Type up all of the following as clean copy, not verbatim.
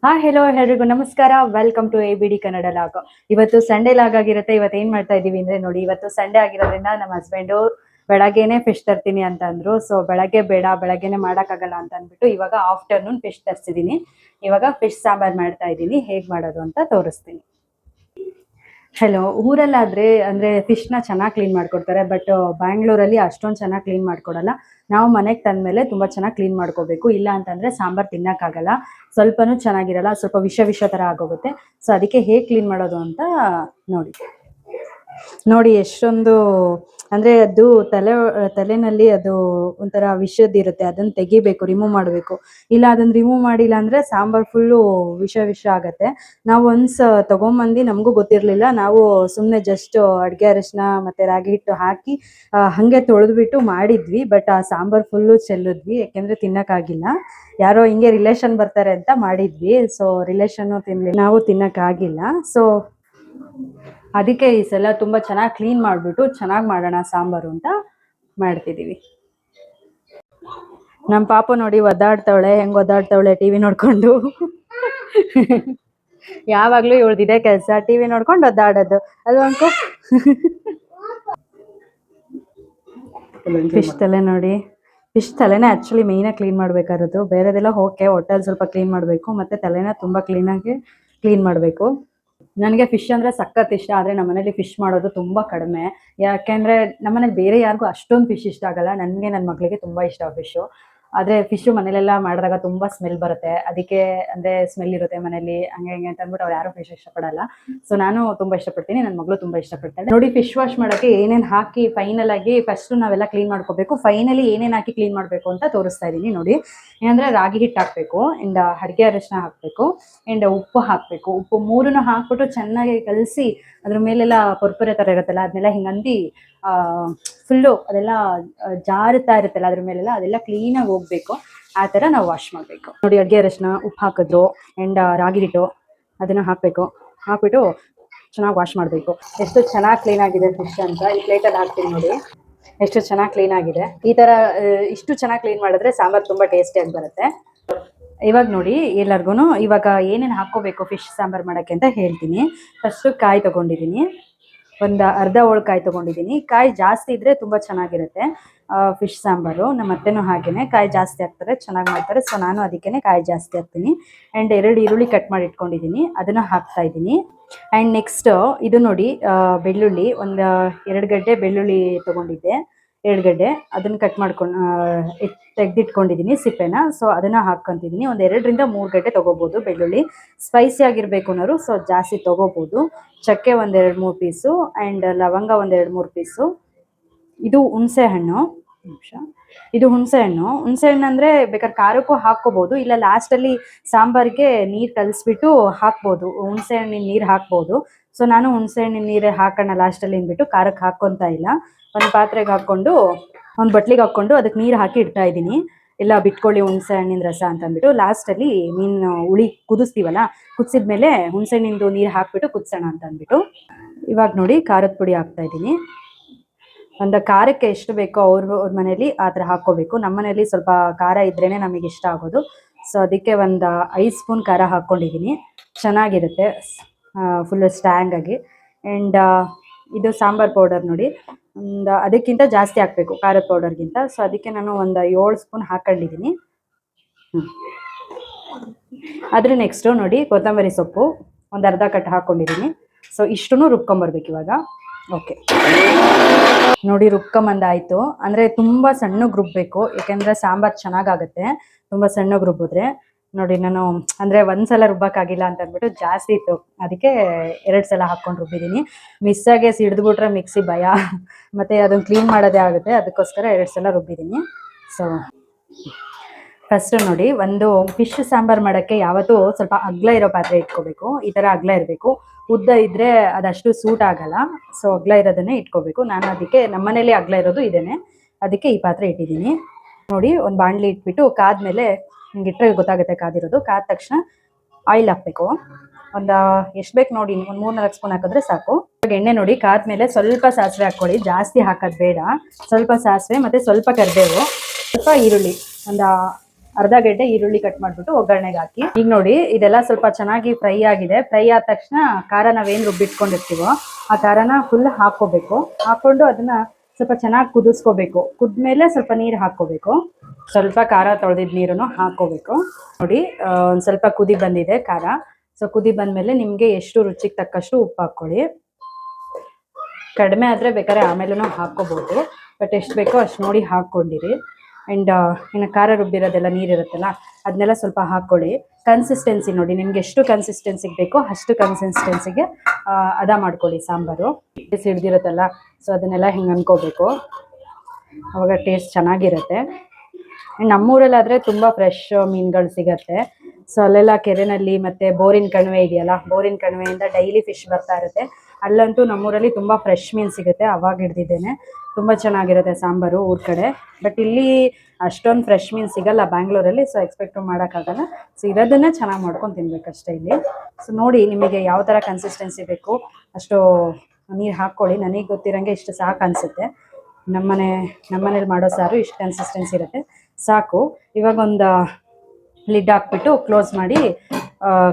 Hello ಎಲ್ರಿಗೂ ನಮಸ್ಕಾರ. Welcome to ABD Kannada vlog. ಇವತ್ತು ಸಂಡೇ ಲಾಗ್ ಆಗಿರುತ್ತೆ. ಇವತ್ತು ಏನ್ ಮಾಡ್ತಾ ಇದೀವಿ ಅಂದ್ರೆ ನೋಡಿ, ಇವತ್ತು ಸಂಡೇ ಆಗಿರೋದ್ರಿಂದ ನಮ್ಮ ಹಸ್ಬೆಂಡು ಬೆಳಗ್ಗೆನೆ ಫಿಶ್ ತರ್ತೀನಿ ಅಂತ ಅಂದ್ರು. ಸೊ ಬೆಳಗ್ಗೆ ಬೇಡ, ಬೆಳಗ್ಗೆನೆ ಮಾಡಕ್ಕಾಗಲ್ಲ ಅಂತ ಅಂದ್ಬಿಟ್ಟು ಇವಾಗ ಆಫ್ಟರ್ನೂನ್ ಫಿಶ್ ತರಿಸಿದೀನಿ. ಇವಾಗ ಫಿಶ್ ಸಾಂಬಾರ್ ಮಾಡ್ತಾ ಇದ್ದೀನಿ. ಹೇಗ್ ಮಾಡೋದು ಅಂತ ತೋರಿಸ್ತೀನಿ. ಹಲೋ, ಊರಲ್ಲಾದ್ರೆ ಅಂದ್ರೆ ಫಿಶ್ನ ಚೆನ್ನಾಗಿ ಕ್ಲೀನ್ ಮಾಡ್ಕೊಡ್ತಾರೆ. ಬಟ್ ಬ್ಯಾಂಗ್ಳೂರಲ್ಲಿ ಅಷ್ಟೊಂದು ಚೆನ್ನಾಗಿ ಕ್ಲೀನ್ ಮಾಡ್ಕೊಡಲ್ಲ. ನಾವು ಮನೆಗೆ ತಂದ್ಮೇಲೆ ತುಂಬಾ ಚೆನ್ನಾಗಿ ಕ್ಲೀನ್ ಮಾಡ್ಕೋಬೇಕು. ಇಲ್ಲ ಅಂತಂದ್ರೆ ಸಾಂಬಾರ್ ತಿನ್ನಕ್ಕಾಗಲ್ಲ, ಸ್ವಲ್ಪನೂ ಚೆನ್ನಾಗಿರಲ್ಲ, ಸ್ವಲ್ಪ ವಿಷ ವಿಷ ತರ ಆಗೋಗುತ್ತೆ. ಸೊ ಅದಕ್ಕೆ ಹೇಗೆ ಕ್ಲೀನ್ ಮಾಡೋದು ಅಂತ ನೋಡಿ. ನೋಡಿ ಎಷ್ಟೊಂದು ಅಂದ್ರೆ ಅದು ತಲೆನಲ್ಲಿ ಅದು ಒಂಥರ ವಿಷದಿರುತ್ತೆ. ಅದನ್ನ ತೆಗಿಬೇಕು, ರಿಮೂವ್ ಮಾಡಬೇಕು. ಇಲ್ಲ ಅದನ್ನ ರಿಮೂವ್ ಮಾಡಿಲ್ಲ ಅಂದ್ರೆ ಸಾಂಬಾರ್ ಫುಲ್ಲು ವಿಷ ವಿಷ ಆಗತ್ತೆ. ನಾವು ಒನ್ಸ್ ತಗೊಂಬಂದು ನಮಗೂ ಗೊತ್ತಿರ್ಲಿಲ್ಲ. ನಾವು ಸುಮ್ಮನೆ ಜಸ್ಟ್ ಅಡ್ಗೆ ಅರಿಶಿನ ಮತ್ತೆ ರಾಗಿ ಹಿಟ್ಟು ಹಾಕಿ ಹಂಗೆ ತೊಳೆದ್ಬಿಟ್ಟು ಮಾಡಿದ್ವಿ. ಬಟ್ ಆ ಸಾಂಬಾರ್ ಫುಲ್ಲು ಚೆಲ್ಲಿದ್ವಿ, ಯಾಕೆಂದ್ರೆ ತಿನ್ನಕ್ಕಾಗಿಲ್ಲ. ಯಾರೋ ಹಿಂಗೆ ರಿಲೇಷನ್ ಬರ್ತಾರೆ ಅಂತ ಮಾಡಿದ್ವಿ. ಸೊ ರಿಲೇಷನ್ ನಾವು ತಿನ್ನಕ್ಕಾಗಿಲ್ಲ. ಸೊ ಅದಕ್ಕೆ ಈ ಸಲ ತುಂಬಾ ಚೆನ್ನಾಗಿ ಕ್ಲೀನ್ ಮಾಡ್ಬಿಟ್ಟು ಚೆನ್ನಾಗಿ ಮಾಡೋಣ ಸಾಂಬಾರು ಅಂತ ಮಾಡ್ತಿದೀವಿ. ನಮ್ಮ ಪಾಪ ನೋಡಿ ಒದ್ದಾಡ್ತವಳೆ, ಹೆಂಗ್ ಒದ್ದಾಡ್ತವಳೆ ಟಿವಿ ನೋಡ್ಕೊಂಡು. ಯಾವಾಗ್ಲೂ ಇವಳ್ದಿದೆ ಕೆಲಸ, ಟಿವಿ ನೋಡ್ಕೊಂಡು ಒದ್ದಾಡೋದು ಅಲ್ವಾ ಅಂಕು? ಫಿಶ್ ತಲೆ ನೋಡಿ, ಫಿಶ್ ತಲೆನ ಆಕ್ಚುಲಿ ಮೇಯ್ನಾಗಿ ಕ್ಲೀನ್ ಮಾಡ್ಬೇಕಾಗಿರೋದು. ಬೇರೆದೆಲ್ಲ ಓಕೆ, ಹೊಟ್ಟೆಲ್ ಸ್ವಲ್ಪ ಕ್ಲೀನ್ ಮಾಡಬೇಕು, ಮತ್ತೆ ತಲೆನ ತುಂಬಾ ಕ್ಲೀನಾಗಿ ಕ್ಲೀನ್ ಮಾಡಬೇಕು. ನನಗೆ ಫಿಶ್ ಅಂದ್ರೆ ಸಖತ್ ಇಷ್ಟ. ಆದ್ರೆ ನಮ್ಮನೇಲಿ ಫಿಶ್ ಮಾಡೋದು ತುಂಬಾ ಕಡಿಮೆ. ಯಾಕೆಂದ್ರೆ ನಮ್ಮನೇಲಿ ಬೇರೆ ಯಾರಿಗೂ ಅಷ್ಟೊಂದು ಫಿಶ್ ಇಷ್ಟ ಆಗಲ್ಲ. ನನಗೆ ನನ್ನ ಮಗಳಿಗೆ ತುಂಬಾ ಇಷ್ಟ ಫಿಶ್. ಆದ್ರೆ ಫಿಶ್ ಮನೇಲೆಲ್ಲ ಮಾಡಿದಾಗ ತುಂಬಾ ಸ್ಮೆಲ್ ಬರುತ್ತೆ. ಅದಕ್ಕೆ ಅಂದ್ರೆ ಸ್ಮೆಲ್ ಇರುತ್ತೆ ಮನೇಲಿ, ಹಂಗೆ ಹಿಂಗೆ ಅಂತ ಅಂದ್ಬಿಟ್ಟು ಅವ್ರು ಯಾರು ಫಿಶ್ ಇಷ್ಟಪಡಲ್ಲ. ಸೊ ನಾನು ತುಂಬಾ ಇಷ್ಟಪಡ್ತೀನಿ, ನನ್ನ ಮಗಳು ತುಂಬಾ ಇಷ್ಟಪಡ್ತಾಳೆ. ನೋಡಿ, ಫಿಶ್ ವಾಶ್ ಮಾಡಕ್ಕೆ ಏನೇನ್ ಹಾಕಿ ಫೈನಲ್ ಆಗಿ ಫಸ್ಟ್ ನಾವೆಲ್ಲ ಕ್ಲೀನ್ ಮಾಡ್ಕೋಬೇಕು. ಫೈನಲಿ ಏನೇನ್ ಹಾಕಿ ಕ್ಲೀನ್ ಮಾಡ್ಬೇಕು ಅಂತ ತೋರಿಸ್ತಾ ಇದೀನಿ ನೋಡಿ. ಏನಂದ್ರೆ ರಾಗಿ ಹಿಟ್ಟು ಹಾಕ್ಬೇಕು, ಅಂಡ್ ಅಡ್ಗೆ ಅರಿಶಿನ ಹಾಕ್ಬೇಕು, ಅಂಡ್ ಉಪ್ಪು ಹಾಕ್ಬೇಕು. ಉಪ್ಪು ಮೂರನ್ನು ಹಾಕ್ಬಿಟ್ಟು ಚೆನ್ನಾಗಿ ಕಲಸಿ ಅದ್ರ ಮೇಲೆಲ್ಲ ಪೊರ್ಪೊರೆ ತರ ಇರುತ್ತಲ್ಲ, ಅದನ್ನೆಲ್ಲ ಹಿಂಗಂದಿ ಫುಲ್ಲು ಅದೆಲ್ಲ ಜಾರುತ್ತಾ ಇರುತ್ತಲ್ಲ ಅದ್ರ ಮೇಲೆಲ್ಲ, ಅದೆಲ್ಲ ಕ್ಲೀನಾಗಿ ಹೋಗ್ಬೇಕು. ಆ ತರ ನಾವು ವಾಶ್ ಮಾಡ್ಬೇಕು. ನೋಡಿ, ಅಡ್ಗೆ ಅರಿಶಿನ ಉಪ್ಪು ಹಾಕಿದ್ರು, ಅಂಡ್ ರಾಗಿ ಹಿಟ್ಟು ಅದನ್ನ ಹಾಕ್ಬೇಕು. ಹಾಕ್ಬಿಟ್ಟು ಚೆನ್ನಾಗಿ ವಾಶ್ ಮಾಡ್ಬೇಕು. ಎಷ್ಟು ಚೆನ್ನಾಗಿ ಕ್ಲೀನ್ ಆಗಿದೆ ಫಿಶ್ ಅಂತ ಈ ಪ್ಲೇಟಲ್ಲಿ ಹಾಕ್ತೀನಿ ನೋಡಿ. ಎಷ್ಟು ಚೆನ್ನಾಗಿ ಕ್ಲೀನ್ ಆಗಿದೆ. ಈ ತರ ಇಷ್ಟು ಚೆನ್ನಾಗಿ ಕ್ಲೀನ್ ಮಾಡಿದ್ರೆ ಸಾಂಬಾರ್ ತುಂಬಾ ಟೇಸ್ಟಿಯಾಗಿ ಬರುತ್ತೆ. ಇವಾಗ ನೋಡಿ ಎಲ್ಲರಿಗೂ ಇವಾಗ ಏನೇನು ಹಾಕೋಬೇಕು ಫಿಶ್ ಸಾಂಬಾರ್ ಮಾಡಕ್ಕೆ ಅಂತ ಹೇಳ್ತೀನಿ. ಫಸ್ಟ್ ಕಾಯಿ ತಗೊಂಡಿದ್ದೀನಿ, ಒಂದು ಅರ್ಧ ಹೋಳು ಕಾಯಿ ತಗೊಂಡಿದ್ದೀನಿ. ಕಾಯಿ ಜಾಸ್ತಿ ಇದ್ರೆ ತುಂಬಾ ಚೆನ್ನಾಗಿರುತ್ತೆ ಫಿಶ್ ಸಾಂಬಾರು. ನಮ್ಮ ಅತ್ತೆನೂ ಹಾಗೇನೆ ಕಾಯಿ ಜಾಸ್ತಿ ಹಾಕ್ತಾರೆ, ಚೆನ್ನಾಗಿ ಮಾಡ್ತಾರೆ. ಸೊ ನಾನು ಅದಕ್ಕೇನೆ ಕಾಯಿ ಜಾಸ್ತಿ ಹಾಕ್ತೀನಿ. ಆ್ಯಂಡ್ 2 ಈರುಳ್ಳಿ ಕಟ್ ಮಾಡಿ ಇಟ್ಕೊಂಡಿದ್ದೀನಿ, ಅದನ್ನ ಹಾಕ್ತಾ ಇದ್ದೀನಿ. ಆ್ಯಂಡ್ ನೆಕ್ಸ್ಟ್ ಇದು ನೋಡಿ, ಬೆಳ್ಳುಳ್ಳಿ ಒಂದು 2 ಗಡ್ಡೆ ಬೆಳ್ಳುಳ್ಳಿ ತಗೊಂಡಿದ್ದೆ, 2 ಗಡ್ಡೆ ಅದನ್ನ ಕಟ್ ಮಾಡ್ಕೊಂಡು ತೆಗೆದಿಟ್ಕೊಂಡಿದ್ದೀನಿ ಸಿಪ್ಪೆನ. ಸೊ ಅದನ್ನ ಹಾಕೊಂತಿದ್ದೀನಿ. ಒಂದು 2 ರಿಂದ 3 ಗಡ್ಡೆ ತಗೋಬಹುದು ಬೆಳ್ಳುಳ್ಳಿ. ಸ್ಪೈಸಿ ಆಗಿರ್ಬೇಕು ಅನ್ನೋರು ಸೊ ಜಾಸ್ತಿ ತಗೋಬಹುದು. ಚಕ್ಕೆ ಒಂದು 2-3 ಪೀಸು, ಆ್ಯಂಡ್ ಲವಂಗ ಒಂದು 2-3 ಪೀಸು. ಇದು ಹುಣಸೆ ಹಣ್ಣು, ಇದು ಹುಣಸೆ ಹಣ್ಣು ಅಂದ್ರೆ ಬೇಕಾದ್ರೆ ಖಾರಕ್ಕೂ ಹಾಕೋಬಹುದು, ಇಲ್ಲ ಲಾಸ್ಟಲ್ಲಿ ಸಾಂಬಾರಿಗೆ ನೀರು ಕಲಿಸ್ಬಿಟ್ಟು ಹಾಕ್ಬೋದು, ಹುಣಸೆ ಹಣ್ಣಿನ ನೀರು ಹಾಕ್ಬೋದು. ಸೊ ನಾನು ಹುಣಸೆ ಹಣ್ಣಿನ ನೀರು ಹಾಕೋಣ ಲಾಸ್ಟಲ್ಲಿ ಅಂದ್ಬಿಟ್ಟು ಖಾರಕ್ಕೆ ಹಾಕ್ಕೊಂತ ಇಲ್ಲ. ಒಂದು ಪಾತ್ರೆಗೆ ಹಾಕ್ಕೊಂಡು, ಒಂದು ಬಟ್ಲಿಗೆ ಹಾಕ್ಕೊಂಡು ಅದಕ್ಕೆ ನೀರು ಹಾಕಿ ಇಡ್ತಾ ಇದ್ದೀನಿ. ಎಲ್ಲ ಬಿಟ್ಕೊಳ್ಳಿ ಹುಣಸೆ ಹಣ್ಣಿನ ರಸ ಅಂತ ಅಂದ್ಬಿಟ್ಟು. ಲಾಸ್ಟಲ್ಲಿ ಮೀನು ಹುಳಿ ಕುದಿಸ್ತೀವಲ್ಲ, ಕುದಿಸಿದ್ಮೇಲೆ ಹುಣಸೆ ಹಣ್ಣಿಂದು ನೀರು ಹಾಕ್ಬಿಟ್ಟು ಕುದಿಸೋಣ ಅಂತ ಅಂದ್ಬಿಟ್ಟು. ಇವಾಗ ನೋಡಿ ಖಾರದ ಪುಡಿ ಹಾಕ್ತಾ ಇದ್ದೀನಿ. ಒಂದು ಖಾರಕ್ಕೆ ಎಷ್ಟು ಬೇಕೋ ಅವ್ರ ಮನೇಲಿ ಆ ಥರ ಹಾಕ್ಕೋಬೇಕು. ನಮ್ಮ ಮನೇಲಿ ಸ್ವಲ್ಪ ಖಾರ ಇದ್ರೇ ನಮಗೆ ಇಷ್ಟ ಆಗೋದು. ಸೊ ಅದಕ್ಕೆ ಒಂದು 5 ಸ್ಪೂನ್ ಖಾರ ಹಾಕ್ಕೊಂಡಿದ್ದೀನಿ. ಚೆನ್ನಾಗಿರುತ್ತೆ ಫುಲ್ ಸ್ಟ್ರಾಂಗ್ ಆಗಿ. ಆ್ಯಂಡ್ ಇದು ಸಾಂಬಾರ್ ಪೌಡರ್ ನೋಡಿ, ಒಂದು ಅದಕ್ಕಿಂತ ಜಾಸ್ತಿ ಹಾಕಬೇಕು ಖಾರದ ಪೌಡರ್ಗಿಂತ. ಸೊ ಅದಕ್ಕೆ ನಾನು ಒಂದು 7 ಸ್ಪೂನ್ ಹಾಕೊಂಡಿದ್ದೀನಿ. ಅದ್ರ ನೆಕ್ಸ್ಟು ನೋಡಿ ಕೊತ್ತಂಬರಿ ಸೊಪ್ಪು ಒಂದು ಅರ್ಧ ಕಟ್ ಹಾಕ್ಕೊಂಡಿದ್ದೀನಿ. ಸೊ ಇಷ್ಟನ್ನು ರುಬ್ಕೊಂಬರ್ಬೇಕು ಇವಾಗ. ಓಕೆ ನೋಡಿ, ರುಬ್ಕೊಂಬಂದಾಯಿತು. ಅಂದರೆ ತುಂಬ ಸಣ್ಣಗೆ ರುಬ್ಬಬೇಕು, ಯಾಕೆಂದರೆ ಸಾಂಬಾರು ಚೆನ್ನಾಗಾಗುತ್ತೆ ತುಂಬ ಸಣ್ಣಗೆ ರುಬ್ಬಿದ್ರೆ. ನೋಡಿ ನಾನು ಅಂದರೆ ಒಂದ್ಸಲ ರುಬ್ಬಕ್ಕಾಗಿಲ್ಲ ಅಂತ ಅಂದ್ಬಿಟ್ಟು ಜಾಸ್ತಿ ಇತ್ತು, ಅದಕ್ಕೆ 2 ಸಲ ಹಾಕ್ಕೊಂಡು ರುಬ್ಬಿದ್ದೀನಿ. ಮಿಸ್ಸಾಗೆ ಸಿಡಿದ್ಬಿಟ್ರೆ ಮಿಕ್ಸಿ ಭಯ, ಮತ್ತು ಅದನ್ನು ಕ್ಲೀನ್ ಮಾಡೋದೇ ಆಗುತ್ತೆ, ಅದಕ್ಕೋಸ್ಕರ 2 ಸಲ ರುಬ್ಬಿದ್ದೀನಿ. ಸೊ ಫಸ್ಟ್ ನೋಡಿ, ಒಂದು ಫಿಶ್ ಸಾಂಬಾರು ಮಾಡೋಕ್ಕೆ ಯಾವತ್ತೂ ಸ್ವಲ್ಪ ಅಗಲ ಇರೋ ಪಾತ್ರೆ ಇಟ್ಕೋಬೇಕು. ಈ ಥರ ಅಗಲ ಇರಬೇಕು. ಉದ್ದ ಇದ್ದರೆ ಅದಷ್ಟು ಸೂಟ್ ಆಗಲ್ಲ. ಸೊ ಅಗಲ ಇರೋದನ್ನೇ ಇಟ್ಕೋಬೇಕು. ನಾನು ಅದಕ್ಕೆ ನಮ್ಮನೇಲಿ ಅಗಲ ಇರೋದು ಇದೇನೆ, ಅದಕ್ಕೆ ಈ ಪಾತ್ರೆ ಇಟ್ಟಿದ್ದೀನಿ. ನೋಡಿ, ಒಂದು ಬಾಣಲಿ ಇಟ್ಬಿಟ್ಟು ಕಾದ್ಮೇಲೆ ಹಿಂಗೆ ಇಟ್ಟರೆ ಗೊತ್ತಾಗುತ್ತೆ ಕಾದಿರೋದು. ಕಾದ ತಕ್ಷಣ ಆಯಿಲ್ ಹಾಕಬೇಕು. ಒಂದು ಎಷ್ಟು ಬೇಕು ನೋಡಿ, ಒಂದು 3-4 ಸ್ಪೂನ್ ಹಾಕಿದ್ರೆ ಸಾಕು. ಇವಾಗ ಎಣ್ಣೆ ನೋಡಿ ಕಾದ್ಮೇಲೆ ಸ್ವಲ್ಪ ಸಾಸಿವೆ ಹಾಕ್ಕೊಳ್ಳಿ, ಜಾಸ್ತಿ ಹಾಕೋದು ಬೇಡ. ಸ್ವಲ್ಪ ಸಾಸಿವೆ ಮತ್ತು ಸ್ವಲ್ಪ ಕರಿಬೇವು, ಸ್ವಲ್ಪ ಈರುಳ್ಳಿ, ಒಂದು ಅರ್ಧ ಗಡ್ಡೆ ಈರುಳ್ಳಿ ಕಟ್ ಮಾಡ್ಬಿಟ್ಟು ಒಗ್ಗರಣೆಗೆ ಹಾಕಿ. ಈಗ ನೋಡಿ ಇದೆಲ್ಲ ಸ್ವಲ್ಪ ಚೆನ್ನಾಗಿ ಫ್ರೈ ಆಗಿದೆ. ಫ್ರೈ ಆದ ತಕ್ಷಣ ಖಾರ ನಾವೇನು ರುಬ್ಬಿಟ್ಕೊಂಡಿರ್ತೀವೋ ಆ ಖಾರನ ಫುಲ್ ಹಾಕೋಬೇಕು. ಹಾಕೊಂಡು ಅದನ್ನ ಸ್ವಲ್ಪ ಚೆನ್ನಾಗಿ ಕುದಿಸ್ಕೋಬೇಕು. ಕುದ್ಮೇಲೆ ಸ್ವಲ್ಪ ನೀರು ಹಾಕೋಬೇಕು. ಸ್ವಲ್ಪ ಖಾರ ತೊಳೆದಿದ್ದ ನೀರನ್ನು ಹಾಕೋಬೇಕು. ನೋಡಿ ಒಂದು ಸ್ವಲ್ಪ ಕುದಿ ಬಂದಿದೆ ಖಾರ. ಸೊ ಕುದಿ ಬಂದ್ಮೇಲೆ ನಿಮಗೆ ಎಷ್ಟು ರುಚಿಗೆ ತಕ್ಕಷ್ಟು ಉಪ್ಪು ಹಾಕ್ಕೊಳ್ಳಿ. ಕಡಿಮೆ ಆದರೆ ಬೇಕಾದ್ರೆ ಆಮೇಲೂ ಹಾಕ್ಕೋಬೋದು, ಬಟ್ ಎಷ್ಟು ಬೇಕೋ ಅಷ್ಟು ನೋಡಿ ಹಾಕ್ಕೊಂಡಿರಿ. ಆ್ಯಂಡ್ ಇನ್ನು ಖಾರ ರುಬ್ಬಿರೋದೆಲ್ಲ ನೀರಿರುತ್ತಲ್ಲ ಅದನ್ನೆಲ್ಲ ಸ್ವಲ್ಪ ಹಾಕ್ಕೊಳ್ಳಿ. ಕನ್ಸಿಸ್ಟೆನ್ಸಿ ನೋಡಿ, ನಿಮ್ಗೆ ಎಷ್ಟು ಕನ್ಸಿಸ್ಟೆನ್ಸಿಗೆ ಬೇಕೋ ಅಷ್ಟು ಕನ್ಸಿಸ್ಟೆನ್ಸಿಗೆ ಅದ ಮಾಡ್ಕೊಳ್ಳಿ ಸಾಂಬಾರು. ಹಿಡ್ದಿರುತ್ತಲ್ಲ, ಸೊ ಅದನ್ನೆಲ್ಲ ಹಿಂಗೆ ಅನ್ಕೋಬೇಕು, ಅವಾಗ ಟೇಸ್ಟ್ ಚೆನ್ನಾಗಿರುತ್ತೆ. ನಮ್ಮೂರಲ್ಲಾದರೆ ತುಂಬ ಫ್ರೆಶ್ ಮೀನುಗಳು ಸಿಗತ್ತೆ. ಸೊ ಅಲ್ಲೆಲ್ಲ ಕೆರೆನಲ್ಲಿ ಮತ್ತು ಬೋರಿನ ಕಣಿವೆ ಇದೆಯಲ್ಲ, ಬೋರಿನ ಕಣಿವೆಯಿಂದ ಡೈಲಿ ಫಿಶ್ ಬರ್ತಾ ಇರುತ್ತೆ. ಅಲ್ಲಂತೂ ನಮ್ಮೂರಲ್ಲಿ ತುಂಬ ಫ್ರೆಶ್ ಮೀನು ಸಿಗುತ್ತೆ. ಅವಾಗ ಹಿಡ್ದಿದ್ದೇನೆ. ತುಂಬ ಚೆನ್ನಾಗಿರುತ್ತೆ ಸಾಂಬಾರು ಊರ ಕಡೆ. ಬಟ್ ಇಲ್ಲಿ ಅಷ್ಟೊಂದು ಫ್ರೆಶ್ ಮೀನು ಸಿಗಲ್ಲ ಬ್ಯಾಂಗ್ಳೂರಲ್ಲಿ, ಸೊ ಎಕ್ಸ್ಪೆಕ್ಟು ಮಾಡೋಕ್ಕಾಗಲ್ಲ. ಸೊ ಇರೋದನ್ನೇ ಚೆನ್ನಾಗಿ ಮಾಡ್ಕೊಂಡು ತಿನ್ಬೇಕಷ್ಟೇ ಇಲ್ಲಿ. ಸೊ ನೋಡಿ ನಿಮಗೆ ಯಾವ ಥರ ಕನ್ಸಿಸ್ಟೆನ್ಸಿ ಬೇಕು ಅಷ್ಟು ನೀರು ಹಾಕ್ಕೊಳ್ಳಿ. ನನಗೆ ಗೊತ್ತಿರೋಂಗೆ ಇಷ್ಟು ಸಾಕು ಅನಿಸುತ್ತೆ. ನಮ್ಮನೇಲಿ ಮಾಡೋ ಸಾರು ಇಷ್ಟು ಕನ್ಸಿಸ್ಟೆನ್ಸಿ ಇರುತ್ತೆ, ಸಾಕು. ಇವಾಗ ಒಂದು ಲಿಡ್ ಹಾಕ್ಬಿಟ್ಟು ಕ್ಲೋಸ್ ಮಾಡಿ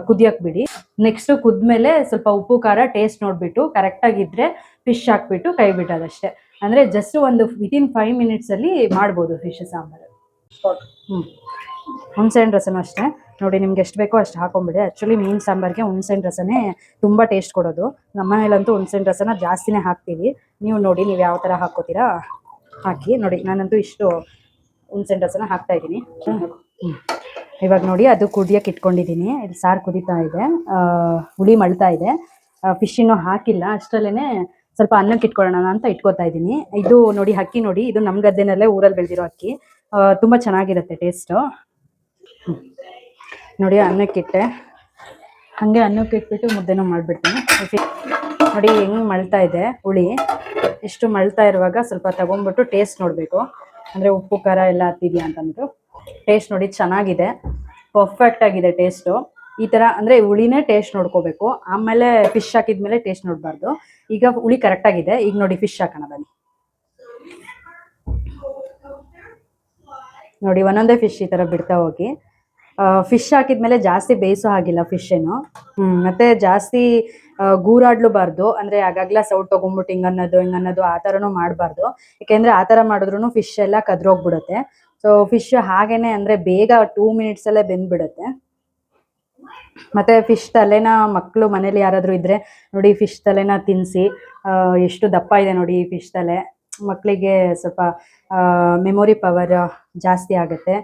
ಕುದಿಯೋಕೆ ಬಿಡಿ. ನೆಕ್ಸ್ಟು ಕುದ್ಮೇಲೆ ಸ್ವಲ್ಪ ಉಪ್ಪು ಖಾರ ಟೇಸ್ಟ್ ನೋಡಿಬಿಟ್ಟು ಕರೆಕ್ಟಾಗಿದ್ದರೆ ಫಿಶ್ ಹಾಕ್ಬಿಟ್ಟು ಕೈ ಬಿಟ್ಟೋದಷ್ಟೇ. ಅಂದರೆ ಜಸ್ಟ್ ಒಂದು ವಿತಿನ್ 5 ಮಿನಿಟ್ಸಲ್ಲಿ ಮಾಡ್ಬೋದು ಫಿಶ್ ಸಾಂಬಾರು. ಹುಣಸೆಹಣ್ಣು ರಸನೂ ಅಷ್ಟೇ ನೋಡಿ, ನಿಮ್ಗೆ ಎಷ್ಟು ಬೇಕೋ ಅಷ್ಟು ಹಾಕೊಂಬಿಡಿ. ಆ್ಯಕ್ಚುಲಿ ಮೀನು ಸಾಂಬಾರಿಗೆ ಹುಣಸೆಹಣ್ಣು ರಸನೇ ತುಂಬ ಟೇಸ್ಟ್ ಕೊಡೋದು. ನಮ್ಮ ಮನೇಲಂತೂ ಹುಣಸೆಹಣ್ಣು ರಸನ ಜಾಸ್ತಿನೇ ಹಾಕ್ತೀವಿ. ನೀವು ನೋಡಿ ನೀವು ಯಾವ ಥರ ಹಾಕ್ಕೋತೀರಾ ಹಾಕಿ. ನೋಡಿ ನಾನಂತೂ ಇಷ್ಟು ಹುಣಸೆಹಣ್ಣು ರಸನ ಹಾಕ್ತಾಯಿದ್ದೀನಿ. ಇವಾಗ ನೋಡಿ ಅದು ಕುದಿಯೋಕೆ ಇಟ್ಕೊಂಡಿದ್ದೀನಿ. ಇಲ್ಲಿ ಸಾರು ಕುದೀತಾ ಇದೆ, ಹುಳಿ ಮಳ್ತಾ ಇದೆ. ಫಿಶ್ ಇನ್ನೂ ಹಾಕಿಲ್ಲ. ಅಷ್ಟರಲ್ಲೇ ಸ್ವಲ್ಪ ಅನ್ನಕ್ಕೆ ಇಟ್ಕೊಳ್ಳೋಣ ಅಂತ ಇಟ್ಕೋತಾ ಇದ್ದೀನಿ. ಇದು ನೋಡಿ ಅಕ್ಕಿ ನೋಡಿ, ಇದು ನಮ್ಮ ಗದ್ದೆನಲ್ಲೇ ಊರಲ್ಲಿ ಬೆಳೆದಿರೋ ಅಕ್ಕಿ. ತುಂಬ ಚೆನ್ನಾಗಿರುತ್ತೆ ಟೇಸ್ಟು. ನೋಡಿ ಅನ್ನಕ್ಕಿಟ್ಟೆ, ಹಾಗೆ ಅನ್ನಕ್ಕೆ ಇಟ್ಬಿಟ್ಟು ಮುದ್ದೆನೂ ಮಾಡಿಬಿಡ್ತೀನಿ. ನೋಡಿ ಹೆಂಗೆ ಮಳ್ತಾ ಇದೆ ಹುಳಿ. ಇಷ್ಟು ಮಳ್ತಾ ಇರುವಾಗ ಸ್ವಲ್ಪ ತಗೊಂಡ್ಬಿಟ್ಟು ಟೇಸ್ಟ್ ನೋಡಬೇಕು, ಅಂದರೆ ಉಪ್ಪು ಖಾರ ಎಲ್ಲ ಹತ್ತಿದೆಯಾ ಅಂತಂದ್ಬಿಟ್ಟು. ಟೇಸ್ಟ್ ನೋಡಿ ಚೆನ್ನಾಗಿದೆ, ಪರ್ಫೆಕ್ಟ್ ಆಗಿದೆ ಟೇಸ್ಟು. ಈ ಥರ ಅಂದರೆ ಹುಳಿನೇ ಟೇಸ್ಟ್ ನೋಡ್ಕೋಬೇಕು, ಆಮೇಲೆ ಫಿಶ್ ಹಾಕಿದ್ಮೇಲೆ ಟೇಸ್ಟ್ ನೋಡಬಾರ್ದು. ಈಗ ಹುಳಿ ಕರೆಕ್ಟಾಗಿದೆ. ಈಗ ನೋಡಿ ಫಿಶ್ ಹಾಕೋಣ ಬನ್ನಿ. ನೋಡಿ ಒಂದೊಂದೇ ಫಿಶ್ ಈ ಥರ ಬಿಡ್ತಾ ಹೋಗಿ. ಫಿಶ್ ಹಾಕಿದ್ಮೇಲೆ ಜಾಸ್ತಿ ಬೇಯಿಸೋ ಹಾಗಿಲ್ಲ ಫಿಶೇನು. ಮತ್ತು ಜಾಸ್ತಿ ಗೂರಾಡ್ಲೂಬಾರ್ದು, ಅಂದರೆ ಆಗಾಗ್ಲ ಸೌಟ್ ತೊಗೊಂಬಿಟ್ಟು ಹಿಂಗನ್ನೋದು ಆ ಥರನೂ ಮಾಡಬಾರ್ದು. ಯಾಕೆಂದರೆ ಆ ಥರ ಮಾಡಿದ್ರೂ ಫಿಶ್ ಎಲ್ಲ ಕದ್ರೋಗ್ಬಿಡುತ್ತೆ. ಸೊ ಫಿಶ್ ಹಾಗೇನೆ ಅಂದರೆ ಬೇಗ 2 ಮಿನಿಟ್ಸಲ್ಲೇ ಬೆಂದ್ಬಿಡುತ್ತೆ. ಮತ್ತು ಫಿಶ್ ತಲೆನ ಮಕ್ಕಳು ಮನೇಲಿ ಯಾರಾದರೂ ಇದ್ದರೆ ನೋಡಿ ಫಿಶ್ ತಲೆನ ತಿನ್ನಿಸಿ. ಎಷ್ಟು ದಪ್ಪ ಇದೆ ನೋಡಿ ಈ ಫಿಶ್ ತಲೆ. ಮಕ್ಕಳಿಗೆ ಸ್ವಲ್ಪ ಮೆಮೊರಿ ಪವರ್ ಜಾಸ್ತಿ ಆಗುತ್ತೆ,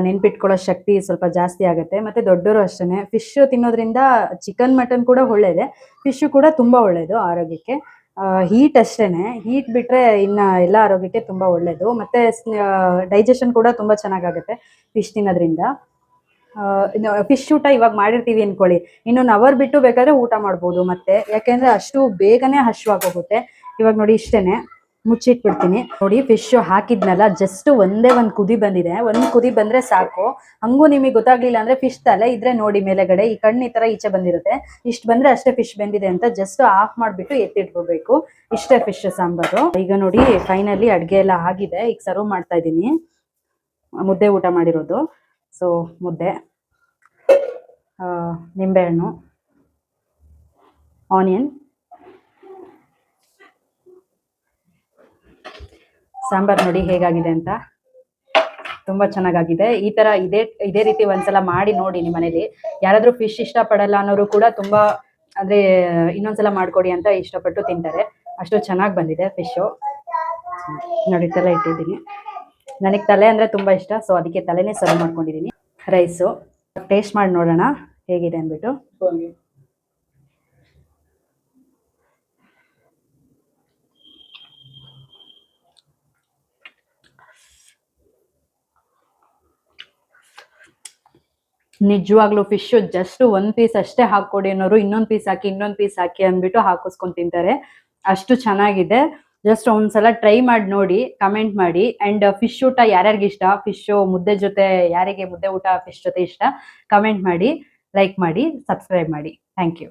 ನೆನ್ಪಿಟ್ಕೊಳ್ಳೋ ಶಕ್ತಿ ಸ್ವಲ್ಪ ಜಾಸ್ತಿ ಆಗುತ್ತೆ. ಮತ್ತು ದೊಡ್ಡವರು ಅಷ್ಟೇ, ಫಿಶ್ ತಿನ್ನೋದ್ರಿಂದ ಚಿಕನ್ ಮಟನ್ ಕೂಡ ಒಳ್ಳೆಯದೇ, ಫಿಶ್ಶು ಕೂಡ ತುಂಬ ಒಳ್ಳೆಯದು ಆರೋಗ್ಯಕ್ಕೆ. ಹೀಟ್ ಅಷ್ಟೇ, ಹೀಟ್ ಬಿಟ್ಟರೆ ಇನ್ನು ಎಲ್ಲ ಆರೋಗ್ಯಕ್ಕೆ ತುಂಬ ಒಳ್ಳೆಯದು. ಮತ್ತು ಡೈಜೆಷನ್ ಕೂಡ ತುಂಬ ಚೆನ್ನಾಗಾಗುತ್ತೆ ಫಿಶ್ ತಿನ್ನೋದ್ರಿಂದ. ಫಿಶ್ ಊಟ ಇವಾಗ ಮಾಡಿರ್ತೀವಿ ಅಂದ್ಕೊಳ್ಳಿ, ಇನ್ನೊಂದು ಅವರ್ ಬಿಟ್ಟು ಬೇಕಾದರೆ ಊಟ ಮಾಡ್ಬೋದು ಮತ್ತೆ, ಯಾಕೆಂದರೆ ಅಷ್ಟು ಬೇಗನೆ ಹಶ್ವಾಗೋಗುತ್ತೆ. ಇವಾಗ ನೋಡಿ ಇಷ್ಟೇ ಮುಚ್ಚಿಟ್ಬಿಡ್ತೀನಿ. ನೋಡಿ ಫಿಶ್ ಹಾಕಿದ್ನಲ್ಲ, ಜಸ್ಟ್ ಒಂದೇ ಒಂದು ಕುದಿ ಬಂದಿದೆ. ಒಂದು ಕುದಿ ಬಂದರೆ ಸಾಕು. ಹಂಗೂ ನಿಮಗೆ ಗೊತ್ತಾಗ್ಲಿಲ್ಲ ಅಂದರೆ ಫಿಶ್ ತಲೆ ಇದ್ರೆ ನೋಡಿ ಮೇಲೆಗಡೆ ಈ ಕಣ್ಣು ಈ ಥರ ಈಚೆ ಬಂದಿರುತ್ತೆ, ಇಷ್ಟು ಬಂದರೆ ಅಷ್ಟೇ ಫಿಶ್ ಬೆಂದಿದೆ ಅಂತ. ಜಸ್ಟ್ ಆಫ್ ಮಾಡಿಬಿಟ್ಟು ಎತ್ತಿಟ್ಕೋಬೇಕು. ಇಷ್ಟೇ ಫಿಶ್ ಸಾಂಬಾರು. ಈಗ ನೋಡಿ ಫೈನಲಿ ಅಡುಗೆ ಎಲ್ಲ ಆಗಿದೆ. ಈಗ ಸರ್ವ್ ಮಾಡ್ತಾ ಇದ್ದೀನಿ. ಮುದ್ದೆ ಊಟ ಮಾಡಿರೋದು. ಸೊ ಮುದ್ದೆ, ನಿಂಬೆಹಣ್ಣು, ಆನಿಯನ್, ಸಾಂಬಾರು ನೋಡಿ ಹೇಗಾಗಿದೆ ಅಂತ. ತುಂಬ ಚೆನ್ನಾಗಾಗಿದೆ. ಈ ಥರ ಇದೇ ರೀತಿ ಒಂದ್ಸಲ ಮಾಡಿ ನೋಡಿ ನಿಮ್ಮ ಮನೇಲಿ. ಯಾರಾದರೂ ಫಿಶ್ ಇಷ್ಟಪಡಲ್ಲ ಅನ್ನೋರು ಕೂಡ ತುಂಬ ಅಂದರೆ ಇನ್ನೊಂದ್ಸಲ ಮಾಡಿಕೊಡಿ ಅಂತ ಇಷ್ಟಪಟ್ಟು ತಿಂತಾರೆ. ಅಷ್ಟು ಚೆನ್ನಾಗಿ ಬಂದಿದೆ ಫಿಶ್ಶು. ನೋಡಿ ತಲೆ ಇಟ್ಟಿದ್ದೀನಿ. ನನಗೆ ತಲೆ ಅಂದರೆ ತುಂಬ ಇಷ್ಟ, ಸೊ ಅದಕ್ಕೆ ತಲೆನೇ ಸರ್ವ್ ಮಾಡ್ಕೊಂಡಿದ್ದೀನಿ. ರೈಸು ಟೇಸ್ಟ್ ಮಾಡಿ ನೋಡೋಣ ಹೇಗಿದೆ ಅಂದ್ಬಿಟ್ಟು. ನಿಜವಾಗ್ಲೂ ಫಿಶ್ ಜಸ್ಟ್ 1 ಪೀಸ್ ಅಷ್ಟೇ ಹಾಕ್ಕೊಡಿ ಅನ್ನೋರು ಇನ್ನೊಂದು ಪೀಸ್ ಹಾಕಿ ಅಂದ್ಬಿಟ್ಟು ಹಾಕಿಸ್ಕೊಂಡು ತಿಂತಾರೆ. ಅಷ್ಟು ಚೆನ್ನಾಗಿದೆ. ಜಸ್ಟ್ ಒಂದ್ಸಲ ಟ್ರೈ ಮಾಡಿ ನೋಡಿ, ಕಮೆಂಟ್ ಮಾಡಿ. ಆ್ಯಂಡ್ ಫಿಶ್ ಊಟ ಯಾರ್ಯಾರಿಗೆ ಇಷ್ಟ, ಫಿಶ್ಶು ಮುದ್ದೆ ಜೊತೆ ಯಾರಿಗೆ ಮುದ್ದೆ ಊಟ ಫಿಶ್ ಜೊತೆ ಇಷ್ಟ, ಕಮೆಂಟ್ ಮಾಡಿ, ಲೈಕ್ ಮಾಡಿ, ಸಬ್ಸ್ಕ್ರೈಬ್ ಮಾಡಿ. Thank you.